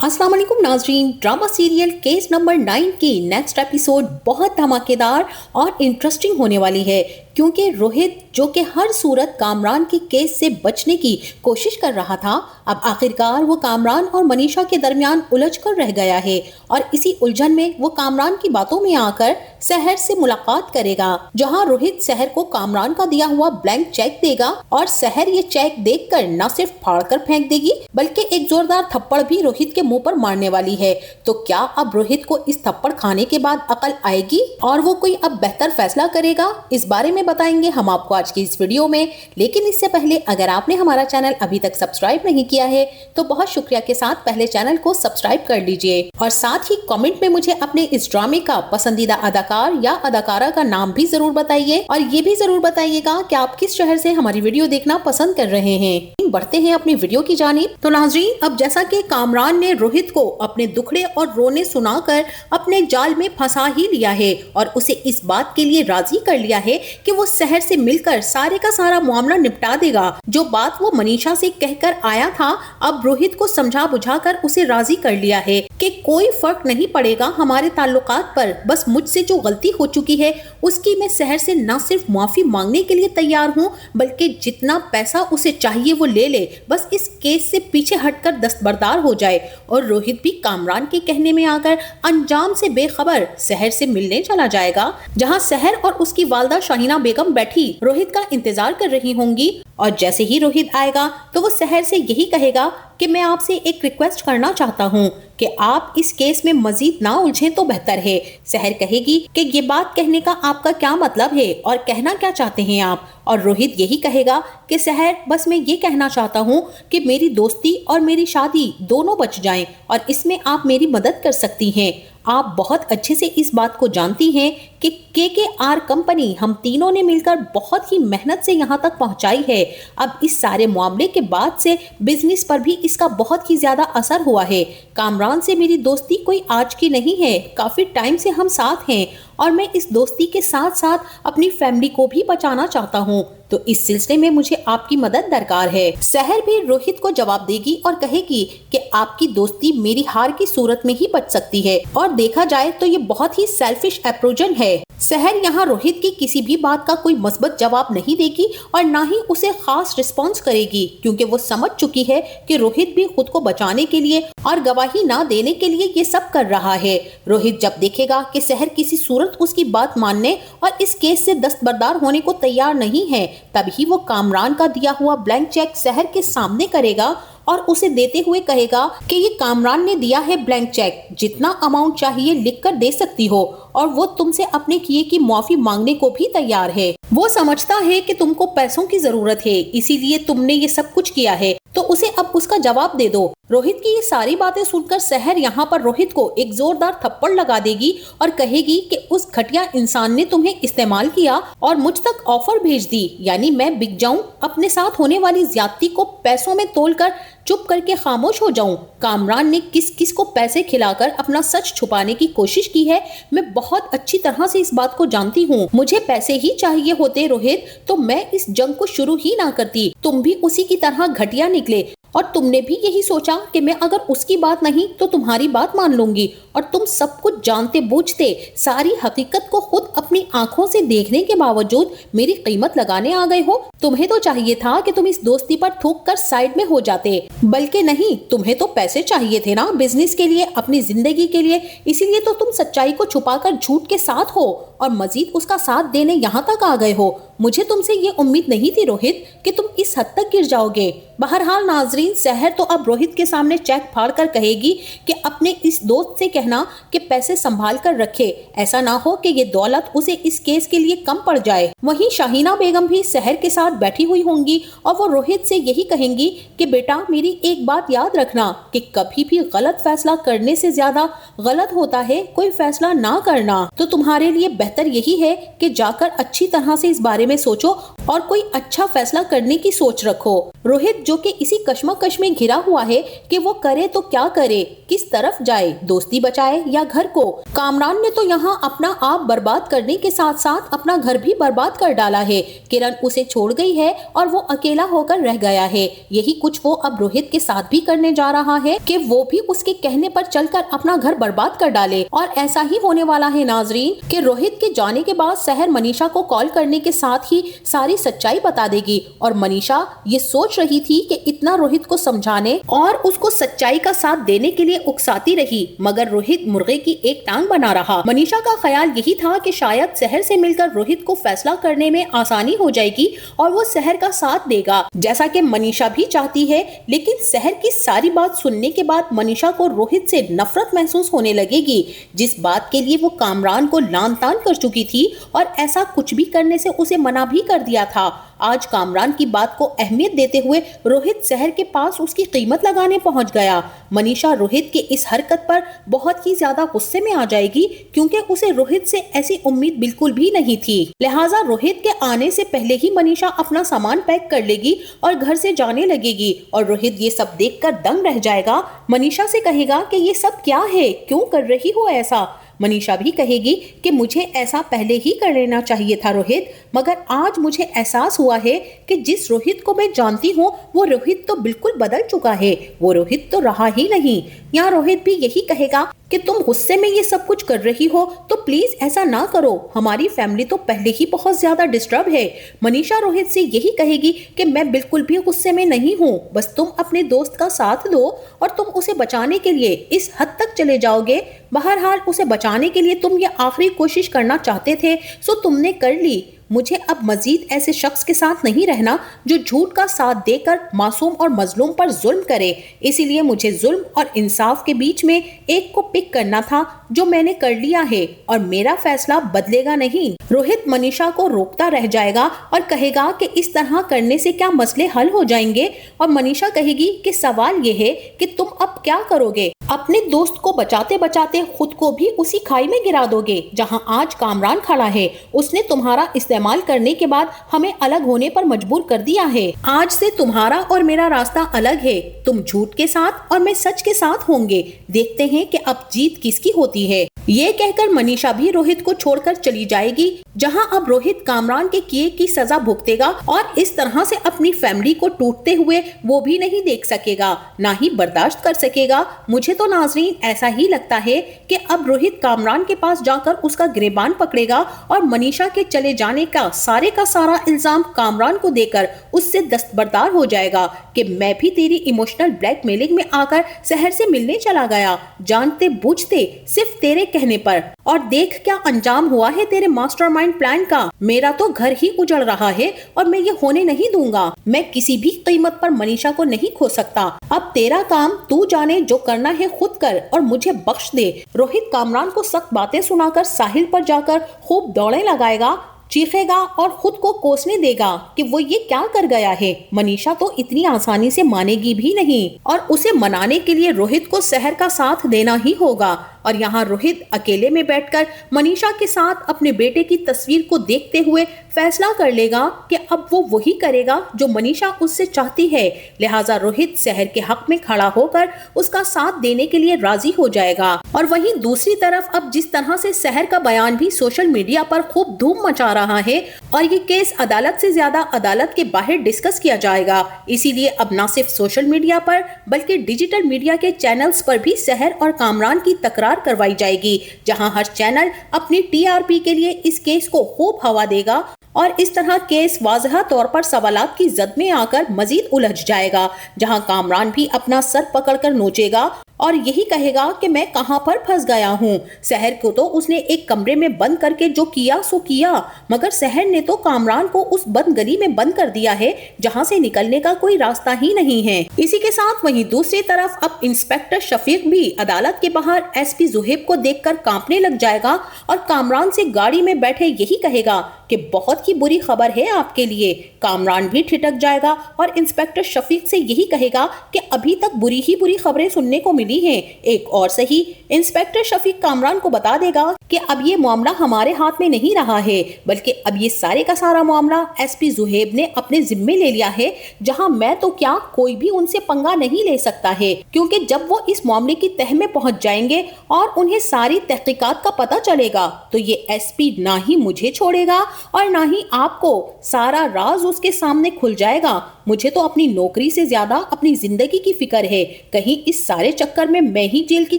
अस्सलाम वालेकुम नाजरीन। ड्रामा सीरियल केस नंबर 9 की नेक्स्ट एपिसोड बहुत धमाकेदार और इंटरेस्टिंग होने वाली है, क्योंकि रोहित जो कि हर सूरत कामरान के केस से बचने की कोशिश कर रहा था, अब आखिरकार वो कामरान और मनीषा के दरमियान उलझ कर रह गया है और इसी उलझन में वो कामरान की बातों में आकर सहर से मुलाकात करेगा, जहां रोहित सहर को कामरान का दिया हुआ ब्लैंक चेक देगा और सहर ये चेक देखकर न सिर्फ फाड़ कर फेंक देगी बल्कि एक जोरदार थप्पड़ भी रोहित के मुंह पर मारने वाली है। तो क्या अब रोहित को इस थप्पड़ खाने के बाद अकल आएगी और वो कोई अब बेहतर फैसला करेगा? इस बारे में बताएंगे हम आपको आज की इस वीडियो में। लेकिन इससे पहले अगर आपने हमारा चैनल अभी तक सब्सक्राइब नहीं किया है तो बहुत शुक्रिया के साथ पहले चैनल को सब्सक्राइब कर लीजिए और साथ ही कमेंट में मुझे अपने इस ड्रामे का पसंदीदा अदाकार या अदाकारा का नाम भी जरूर बताइए और ये भी जरूर बताइएगा कि आप किस शहर से हमारी वीडियो देखना पसंद कर रहे हैं। बढ़ते हैं अपनी वीडियो की जानिब। तो नाज़रीन, अब जैसा कि कामरान ने रोहित को अपने दुखड़े और रोने सुनाकर अपने जाल में फंसा ही लिया है और उसे इस बात के लिए राजी कर लिया है कि वो सहर से मिलकर सारे का सारा मामला निपटा देगा। जो बात वो मनीषा से कहकर आया था, अब रोहित को समझा बुझाकर उसे राजी कर लिया है कि कोई फर्क नहीं पड़ेगा हमारे ताल्लुकात पर, बस मुझसे जो गलती हो चुकी है उसकी मैं सहर से न सिर्फ माफी मांगने के लिए तैयार हूँ बल्कि जितना पैसा उसे चाहिए वो ले, बस इस केस से पीछे हटकर दस्तबरदार हो जाए। और रोहित भी कामरान के कहने में आकर अंजाम से बेखबर सहर से मिलने चला जाएगा, जहां सहर और उसकी वालदा शाहीना बेगम बैठी रोहित का इंतजार कर रही होंगी। और जैसे ही रोहित आएगा तो वो सहर से यही कहेगा कि मैं आपसे एक रिक्वेस्ट करना चाहता हूँ कि आप इस केस में मजीद ना उलझें तो बेहतर है। सहर कहेगी कि ये बात कहने का आपका क्या मतलब है और कहना क्या चाहते हैं आप? और रोहित यही कहेगा कि सहर, बस मैं ये कहना चाहता हूँ कि मेरी दोस्ती और मेरी शादी दोनों बच जाएं और इसमें आप मेरी मदद कर सकती हैं। आप बहुत अच्छे से इस बात को जानती हैं कि KKR कंपनी हम तीनों ने मिलकर बहुत ही मेहनत से यहाँ तक पहुँचाई है। अब इस सारे मामले के बाद से बिजनेस पर भी इसका बहुत ही ज्यादा असर हुआ है। कामरान से मेरी दोस्ती कोई आज की नहीं है, काफी टाइम से हम साथ हैं और मैं इस दोस्ती के साथ साथ अपनी फैमिली को भी बचाना चाहता हूँ, तो इस सिलसिले में मुझे आपकी मदद दरकार है। सहर भी रोहित को जवाब देगी और कहेगी कि आपकी दोस्ती मेरी हार की सूरत में ही बच सकती है और देखा जाए तो ये बहुत ही सेल्फिश अप्रोचन है। सहर यहाँ रोहित की किसी भी बात का कोई मस्बत जवाब नहीं देगी और ना ही उसे खास रिस्पॉन्स करेगी, क्योंकि वो समझ चुकी है कि रोहित भी खुद को बचाने के लिए और गवाही ना देने के लिए ये सब कर रहा है। रोहित जब देखेगा कि सहर किसी सूरत उसकी बात मानने और इस केस से दस्तबरदार होने को तैयार नहीं है, तभी वो कामरान का दिया हुआ ब्लैंक चेक सहर के सामने करेगा और उसे देते हुए कहेगा कि ये कामरान ने दिया है ब्लैंक चेक, जितना अमाउंट चाहिए लिखकर दे सकती हो और वो तुमसे अपने किए की माफी मांगने को भी तैयार है। वो समझता है कि तुमको पैसों की जरूरत है, इसीलिए तुमने ये सब कुछ किया है, तो उसे अब उसका जवाब दे दो। रोहित की ये सारी बातें सुनकर सहर यहाँ पर रोहित को एक जोरदार थप्पड़ लगा देगी और कहेगी कि उस घटिया इंसान ने तुम्हें इस्तेमाल किया और मुझ तक ऑफर भेज दी, यानी मैं बिक जाऊं, अपने साथ होने वाली ज्यादती को पैसों में तोलकर चुप करके खामोश हो जाऊं। कामरान ने किस किस को पैसे खिलाकर अपना सच छुपाने की कोशिश की है, मैं बहुत अच्छी तरह से इस बात को जानती हूँ। मुझे पैसे ही चाहिए होते रोहित, तो मैं इस जंग को शुरू ही ना करती। तुम भी उसी की तरह घटिया निकले और तुमने भी यही सोचा कि मैं अगर उसकी बात नहीं तो तुम्हारी बात मान लूंगी, और तुम सब कुछ जानते बूझते सारी हकीकत को खुद अपनी आंखों से देखने के बावजूद मेरी कीमत लगाने आ गए हो। तुम्हें तो चाहिए था कि तुम इस दोस्ती पर थूक कर साइड में हो जाते, बल्कि नहीं, तुम्हें तो पैसे चाहिए थे ना, बिजनेस के लिए, अपनी जिंदगी के लिए, इसीलिए तो तुम सच्चाई को छुपाकर झूठ के साथ हो और मजीद उसका साथ देने यहाँ तक आ गए हो। मुझे तुमसे ये उम्मीद नहीं थी रोहित कि तुम इस हद तक गिर जाओगे। बहरहाल नाजरीन, सहर तो अब रोहित के सामने चेक फाड़ कर कहेगी कि अपने इस दोस्त से कहना कि पैसे संभाल कर रखे, ऐसा ना हो कि ये दौलत उसे इस केस के लिए कम पड़ जाए। वहीं शाहीना बेगम भी सहर के साथ बैठी हुई होंगी और वो रोहित से यही कहेंगी कि बेटा, मेरी एक बात याद रखना कि कभी भी गलत फैसला करने से ज्यादा गलत होता है कोई फैसला ना करना। तो तुम्हारे लिए बेहतर यही है कि जाकर अच्छी तरह से इस बारे में सोचो और कोई अच्छा फैसला करने की सोच रखो। रोहित जो कि इसी कश्मकश में घिरा हुआ है कि वो करे तो क्या करे, किस तरफ जाए, दोस्ती बचाए या घर को। कामरान ने तो यहाँ अपना आप बर्बाद करने के साथ साथ अपना घर भी बर्बाद कर डाला है। किरण उसे छोड़ गई है और वो अकेला होकर रह गया है। यही कुछ वो अब रोहित के साथ भी करने जा रहा है कि वो भी उसके कहने पर चलकर अपना घर बर्बाद कर डाले। और ऐसा ही होने वाला है नाजरीन कि रोहित के जाने के बाद सहर मनीषा को कॉल करने के साथ ही सारी सच्चाई बता देगी। और मनीषा ये सोच रही थी कि इतना रोहित को समझाने और उसको सच्चाई का साथ देने के लिए उकसाती रही, मगर रोहित मुर्गे की एक टांग बना रहा। मनीषा का ख्याल यही था कि शायद सहर से मिलकर रोहित को फैसला करने में आसानी हो जाएगी और वो सहर का साथ देगा, जैसा कि मनीषा भी चाहती है। लेकिन सहर की सारी बात सुनने के बाद मनीषा को रोहित से नफरत महसूस होने लगेगी, जिस बात के लिए वो कामरान को लान तान कर चुकी थी और ऐसा कुछ भी करने से उसे मना भी कर दिया था। आज कामरान की बात को अहमियत देते हुए रोहित सहर के पास उसकी कीमत लगाने पहुंच गया। मनीषा रोहित के इस हरकत पर बहुत ही ज्यादा गुस्से में आ जाएगी, क्योंकि उसे रोहित से ऐसी उम्मीद बिल्कुल भी नहीं थी। लिहाजा रोहित के आने से पहले ही मनीषा अपना सामान पैक कर लेगी और घर से जाने लगेगी। और रोहित ये सब देखकर दंग रह जाएगा। मनीषा से कहेगा कि ये सब क्या है, क्यों कर रही हो ऐसा। मनीषा भी कहेगी कि मुझे ऐसा पहले ही कर लेना चाहिए था रोहित, मगर आज मुझे एहसास हुआ है कि जिस रोहित को मैं जानती हूँ वो रोहित तो बिल्कुल बदल चुका है, वो रोहित तो रहा ही नहीं। यहाँ रोहित भी यही कहेगा कि तुम गुस्से में ये सब कुछ कर रही हो तो प्लीज ऐसा ना करो, हमारी फैमिली तो पहले ही बहुत ज्यादा डिस्टर्ब है। मनीषा रोहित से यही कहेगी कि मैं बिल्कुल भी गुस्से में नहीं हूँ, बस तुम अपने दोस्त का साथ दो और तुम उसे बचाने के लिए इस हद तक चले जाओगे। बहरहाल उसे बचाने के लिए तुम ये आखिरी कोशिश करना चाहते थे, सो तुमने कर ली। मुझे अब मजीद ऐसे शख्स के साथ नहीं रहना जो झूठ का साथ देकर मासूम और मजलूम पर जुल्म करे। इसीलिए मुझे जुल्म और इंसाफ के बीच में एक को पिक करना था, जो मैंने कर लिया है और मेरा फैसला बदलेगा नहीं। रोहित मनीषा को रोकता रह जाएगा और कहेगा कि इस तरह करने से क्या मसले हल हो जाएंगे। और मनीषा कहेगी कि सवाल यह है कि तुम अब क्या करोगे, अपने दोस्त को बचाते बचाते खुद को भी उसी खाई में गिरा दोगे जहां आज कामरान खड़ा है। उसने तुम्हारा इस्तेमाल करने के बाद हमें अलग होने पर मजबूर कर दिया है। आज से तुम्हारा और मेरा रास्ता अलग है, तुम झूठ के साथ और मैं सच के साथ होंगे। देखते हैं कि अब जीत किसकी होती है। ये कहकर मनीषा भी रोहित को छोड़कर चली जाएगी, जहां अब रोहित कामरान के किए की सजा भुगतेगा और इस तरह से अपनी फैमिली को टूटते हुए वो भी नहीं देख सकेगा, ना ही बर्दाश्त कर सकेगा। मुझे तो नाजरीन ऐसा ही लगता है कि अब रोहित कामरान के पास जाकर उसका गिरबान पकड़ेगा और मनीषा के चले जाने का सारा इल्जाम कामरान को देकर उससे दस्तबरदार हो जाएगा कि मैं भी तेरी इमोशनल ब्लैकमेलिंग में आकर शहर से मिलने चला गया, जानते बूझते सिर्फ तेरे कहने पर, और देख क्या अंजाम हुआ है तेरे मास्टरमाइंड प्लान का। मेरा तो घर ही उजड़ रहा है और मैं ये होने नहीं दूंगा। मैं किसी भी कीमत पर मनीषा को नहीं खो सकता। अब तेरा काम तू जाने, जो करना है खुद कर और मुझे बख्श दे। रोहित कामरान को सख्त बातें सुनाकर साहिल पर जाकर खूब दौड़े लगाएगा, चीखेगा और खुद को कोसने देगा कि वो ये क्या कर गया है। मनीषा तो इतनी आसानी से मानेगी भी नहीं और उसे मनाने के लिए रोहित को शहर का साथ देना ही होगा। और यहाँ रोहित अकेले में बैठकर मनीषा के साथ अपने बेटे की तस्वीर को देखते हुए फैसला कर लेगा कि अब वो वही करेगा जो मनीषा उससे चाहती है। लिहाजा रोहित शहर के हक में खड़ा होकर उसका साथ देने के लिए राजी हो जाएगा। और वहीं दूसरी तरफ अब जिस तरह से शहर का बयान भी सोशल मीडिया पर खूब धूम मचा रहा है और ये केस अदालत से ज्यादा अदालत के बाहर डिस्कस किया जाएगा, इसीलिए अब न सिर्फ सोशल मीडिया पर बल्कि डिजिटल मीडिया के चैनल्स पर भी शहर और कामरान की तकरार करवाई जाएगी, जहां हर चैनल अपनी टीआरपी के लिए इस केस को खूब हवा देगा और इस तरह केस वाज़ह तौर पर सवालात की जद में आकर मजीद उलझ जाएगा, जहां कामरान भी अपना सर पकड़कर नोचेगा और यही कहेगा कि मैं कहां पर फंस गया हूं। शहर को तो उसने एक कमरे में बंद करके जो किया सो किया, मगर शहर ने तो कामरान को उस बंद गली में बंद कर दिया है जहां से निकलने का कोई रास्ता ही नहीं है। इसी के साथ वहीं दूसरी तरफ अब इंस्पेक्टर शफीक भी अदालत के बाहर एसपी जुहेब को देखकर कांपने लग जाएगा और कामरान से गाड़ी में बैठे यही कहेगा कि बहुत ही बुरी खबर है आपके लिए। कामरान भी ठिठक जाएगा और इंस्पेक्टर शफीक से यही कहेगा कि अभी तक बुरी ही बुरी खबरें सुनने को मिली हैं। एक और सही, इंस्पेक्टर शफीक कामरान को बता देगा कि अब ये मामला हमारे हाथ में नहीं रहा है, बल्कि अब ये सारे का सारा मामला एसपी जुहेब ने अपने जिम्मे ले लिया है, जहां मैं तो क्या कोई भी उनसे पंगा नहीं ले सकता है, क्योंकि जब वो इस मामले की तह में पहुंच जाएंगे और उन्हें सारी तहकीकात का पता चलेगा तो ये एसपी ना ही मुझे छोड़ेगा और ना ही आपको। सारा राज उसके सामने खुल जाएगा। मुझे तो अपनी नौकरी से ज्यादा अपनी जिंदगी की फिक्र है, कहीं इस सारे चक्कर में मैं ही जेल की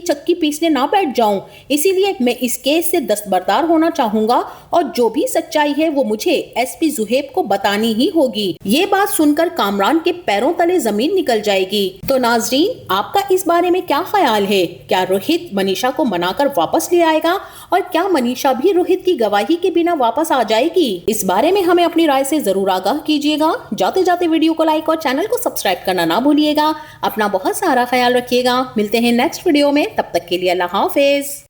चक्की पीसने ना बैठ जाऊं। इसीलिए मैं इस केस से दस्तबरदार होना चाहूंगा और जो भी सच्चाई है वो मुझे एसपी जुहेब को बतानी ही होगी। ये बात सुनकर कामरान के पैरों तले जमीन निकल जाएगी। तो नाजरीन, आपका इस बारे में क्या ख्याल है? क्या रोहित मनीषा को मनाकर वापस ले आएगा और क्या मनीषा भी रोहित की गवाही के बिना वापस आ जाएगी? इस बारे में हमें अपनी राय से जरूर आगाह कीजिएगा। जाते जाते वीडियो को लाइक और चैनल को सब्सक्राइब करना ना भूलिएगा। अपना बहुत सारा ख्याल रखिएगा। मिलते हैं नेक्स्ट वीडियो में, तब तक के लिए अल्लाह हाफिज।